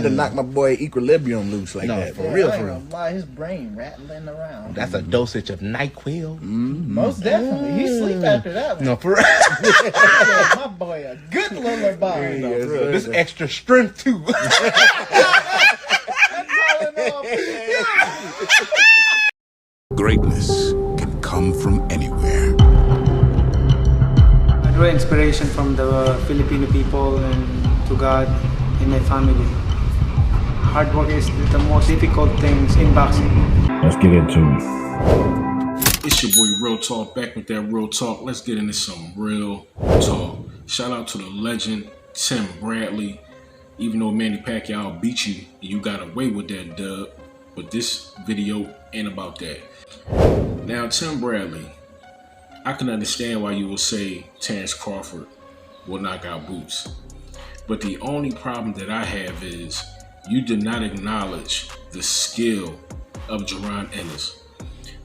to knock my boy equilibrium loose like that. For real, for real. Why his brain rattling around? That's a dosage of NyQuil. Most definitely. He sleep after that one. No, for real. My boy, a good lullaby. No, for real. This extra strength too. Greatness can come from anywhere. I draw inspiration from the Filipino people and to God and my family. Hard work is the most difficult things in boxing. Let's get into it. It's your boy Real Talk, back with that Real Talk. Let's get into some real talk. Shout out to the legend, Tim Bradley. Even though Manny Pacquiao beat you, you got away with that dub. But this video ain't about that. Now, Tim Bradley, I can understand why you will say Terence Crawford will knock out Boots. But the only problem that I have is you did not acknowledge the skill of JARON Ennis.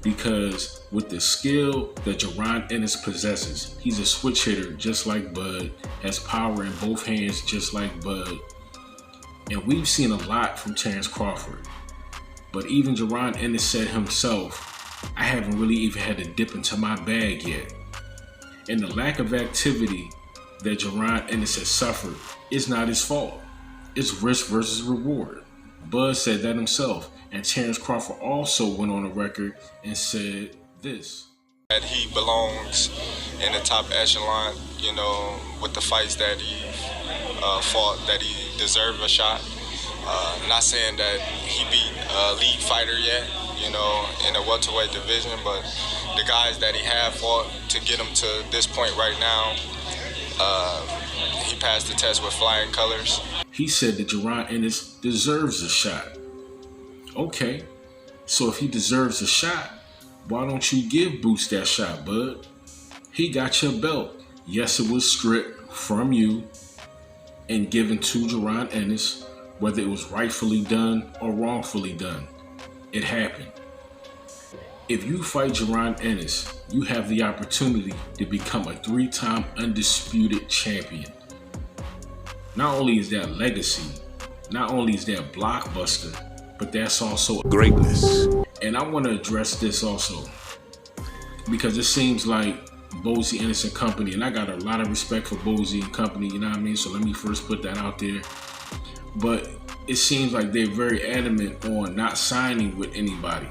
Because with the skill that JARON Ennis possesses, he's a switch hitter just like Bud, has power in both hands just like Bud. And we've seen a lot from Terence Crawford. But even JARON Ennis said himself, I haven't really even had to dip into my bag yet. And the lack of activity that JARON Ennis has suffered is not his fault. It's risk versus reward. Bud said that himself, and Terence Crawford also went on the record and said this. That he belongs in the top echelon, you know, with the fights that he fought, that he deserved a shot. Not saying that he beat a lead fighter yet, you know, in the welterweight division, but the guys that he have fought to get him to this point right now, he passed the test with flying colors. He said that JARON Ennis deserves a shot. Okay, so if he deserves a shot, why don't you give Boots that shot, Bud? He got your belt. Yes, it was stripped from you and given to JARON Ennis, whether it was rightfully done or wrongfully done. It happened. If you fight JARON Ennis, you have the opportunity to become a 3-time undisputed champion. Not only is that legacy, not only is that blockbuster, but that's also Greatness. And I want to address this also, because it seems like Bozy Innocent Company, and I got a lot of respect for Bozy and Company, you know what I mean? So let me first put that out there. But it seems like they're very adamant on not signing with anybody.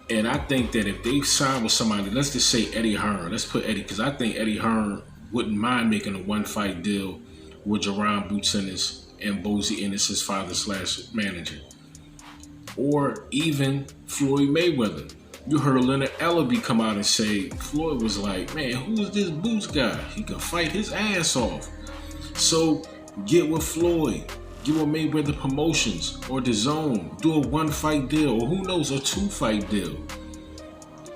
And I think that if they sign with somebody, let's just say Eddie Hearn, let's put Eddie, because I think Eddie Hearn wouldn't mind making a one-fight deal with JARON Boots Ennis and Bozy Ennis, his father/manager. Or even Floyd Mayweather. You heard Leonard Ellaby come out and say, Floyd was like, man, who is this Boots guy? He can fight his ass off. So get with Floyd, get with Mayweather Promotions or DAZN, do a one-fight deal, or who knows, a 2-fight deal,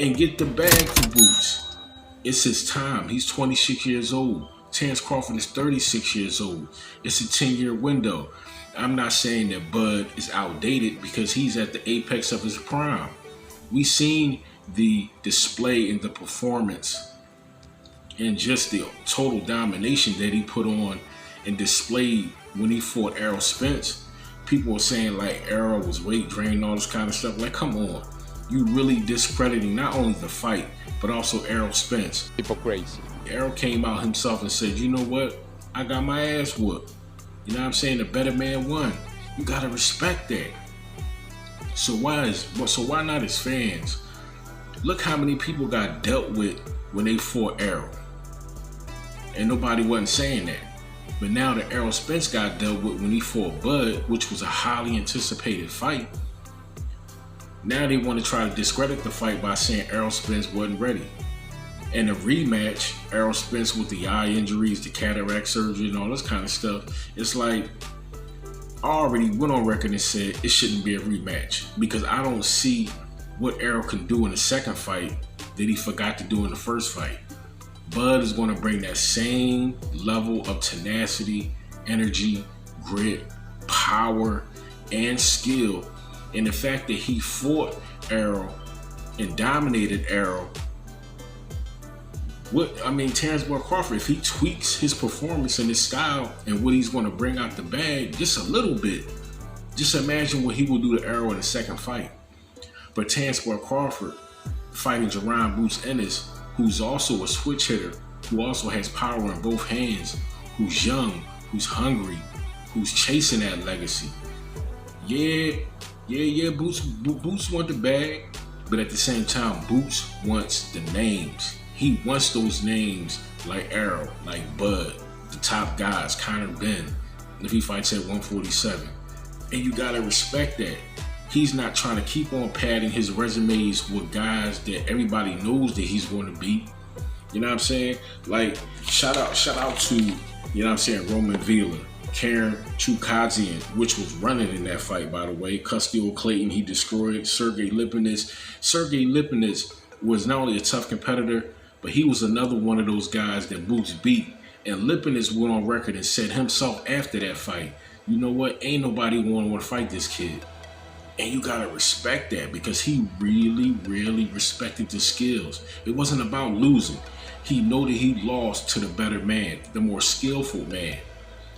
and get the bag for Boots. It's his time. He's 26 years old. Terence Crawford is 36 years old. It's a 10-year window. I'm not saying that Bud is outdated because he's at the apex of his prime. We seen the display and the performance and just the total domination that he put on and displayed when he fought Errol Spence. People were saying like Errol was weight drained, all this kind of stuff. Like, come on. You really discrediting not only the fight, but also Errol Spence. Hypocrisy. Errol came out himself and said, you know what? I got my ass whooped. You know what I'm saying? The better man won. You gotta respect that. So why not as fans? Look how many people got dealt with when they fought Errol. And nobody wasn't saying that. But now that Errol Spence got dealt with when he fought Bud, which was a highly anticipated fight, now they want to try to discredit the fight by saying Errol Spence wasn't ready. And the rematch, Errol Spence with the eye injuries, the cataract surgery, and all this kind of stuff, it's like, I already went on record and said it shouldn't be a rematch because I don't see what Errol can do in the second fight that he forgot to do in the first fight. Bud is going to bring that same level of tenacity, energy, grit, power, and skill. And the fact that he fought Errol and dominated Errol, Terence Crawford, if he tweaks his performance and his style and what he's going to bring out the bag just a little bit, Just imagine what he will do to Errol in the second fight. But Terence Crawford fighting Jaron Boots Ennis, who's also a switch hitter, who also has power in both hands, who's young, who's hungry, who's chasing that legacy. Boots want the bag, but at the same time, Boots wants the names. He wants those names like Errol, like Bud, the top guys, Conor Ben, if he fights at 147. And you gotta respect that. He's not trying to keep on padding his resumes with guys that everybody knows that he's going to beat. You know what I'm saying? Like, shout out to, you know what I'm saying, Roman Vila, Karen Chukadzian, which was running in that fight, by the way. Custio Clayton, he destroyed Sergey Lipinets. Sergey Lipinets was not only a tough competitor, but he was another one of those guys that Boots beat. And Lipinets went on record and said himself after that fight, you know what, ain't nobody want to fight this kid. And you gotta respect that, because he really, really respected the skills. It wasn't about losing. He knew that he lost to the better man, the more skillful man.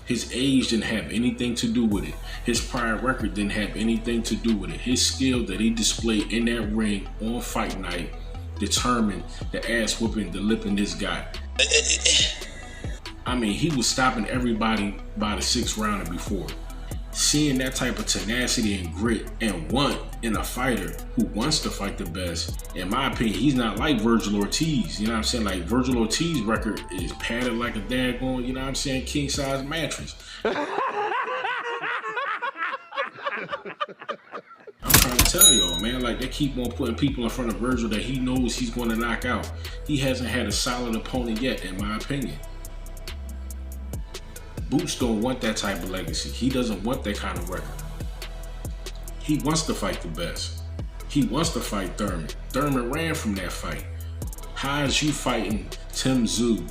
His age didn't have anything to do with it. His prior record didn't have anything to do with it. His skill that he displayed in that ring on fight night determined the ass whooping the Lipinets got. I mean, he was stopping everybody by the 6th round and before. Seeing that type of tenacity and grit and want in a fighter who wants to fight the best, in my opinion, he's not like Virgil Ortiz. You know what I'm saying? Like, Virgil Ortiz's record is padded like a daggone, you know what I'm saying, king-size mattress. I'm trying to tell y'all, man, like, they keep on putting people in front of Virgil that he knows he's going to knock out. He hasn't had a solid opponent yet, in my opinion. Boots don't want that type of legacy. He doesn't want that kind of record. He wants to fight the best. He wants to fight Thurman. Thurman ran from that fight. How is you fighting TSYZU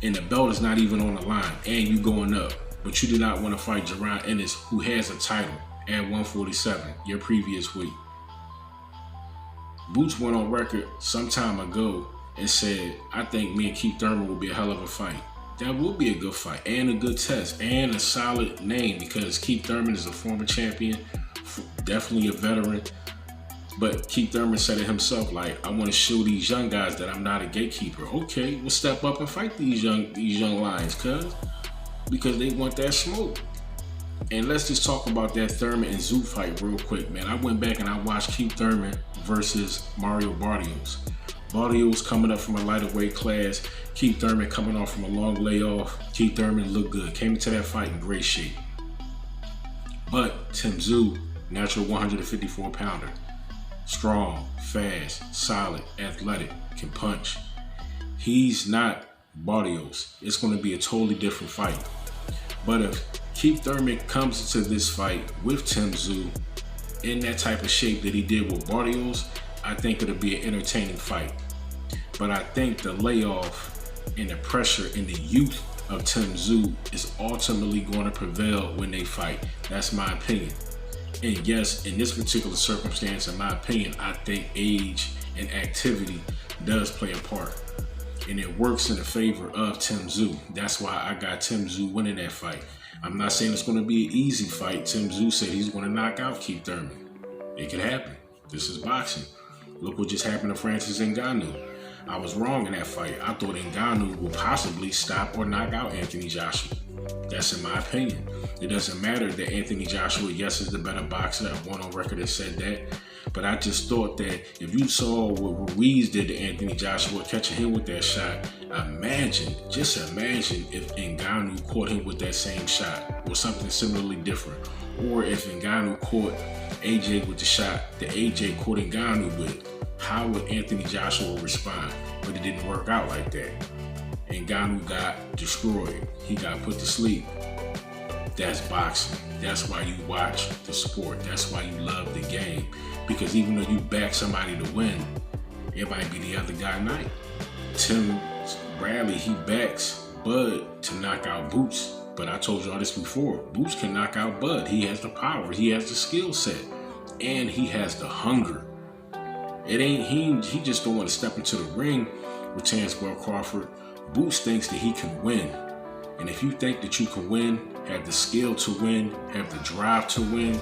and the belt is not even on the line and you going up, but you did not want to fight JARON ENNIS, who has a title at 147, your previous week? Boots went on record some time ago and said, I think me and Keith Thurman will be a hell of a fight. That will be a good fight and a good test and a solid name, because Keith Thurman is a former champion, definitely a veteran. But Keith Thurman said it himself, like, I want to show these young guys that I'm not a gatekeeper. Okay, we'll step up and fight these young lions, because they want that smoke. And let's just talk about that Thurman and Zoo fight real quick, man. I went back and I watched Keith Thurman versus Mario Barrios. Barrios coming up from a lighter weight class. Keith Thurman coming off from a long layoff. Keith Thurman looked good. Came into that fight in great shape. But TSYZU, natural 154-pounder. Strong, fast, solid, athletic, can punch. He's not Barrios. It's going to be a totally different fight. But if Keith Thurman comes into this fight with TSYZU in that type of shape that he did with Barrios, I think it'll be an entertaining fight. But I think the layoff and the pressure and the youth of TSYZU is ultimately going to prevail when they fight. That's my opinion. And yes, in this particular circumstance, in my opinion, I think age and activity does play a part. And it works in the favor of TSYZU. That's why I got TSYZU winning that fight. I'm not saying it's going to be an easy fight. TSYZU said he's going to knock out Keith Thurman. It could happen. This is boxing. Look what just happened to Francis Ngannou. I was wrong in that fight. I thought Ngannou would possibly stop or knock out Anthony Joshua. That's in my opinion. It doesn't matter that Anthony Joshua, yes, is the better boxer. I've won on record and said that. But I just thought that if you saw what Ruiz did to Anthony Joshua, catching him with that shot, just imagine if Ngannou caught him with that same shot or something similarly different. Or if Ngannou caught AJ with the shot that AJ caught Ngannou with, how would Anthony Joshua respond? But it didn't work out like that. Ngannou got destroyed. He got put to sleep. That's boxing. That's why you watch the sport. That's why you love the game. Because even though you back somebody to win, it might be the other guy night. Tim Bradley, he backs Bud to knock out Boots. But I told y'all this before. Boots can knock out Bud. He has the power. He has the skill set. And he has the hunger. It ain't he just don't want to step into the ring with Terence Crawford. Boots thinks that he can win. And if you think that you can win, have the skill to win, have the drive to win,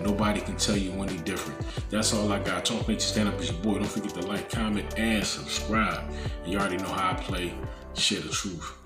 nobody can tell you any different. That's all I got. Talk Nation Stand Up is your boy. Don't forget to like, comment, and subscribe. And you already know how I play. Share the truth.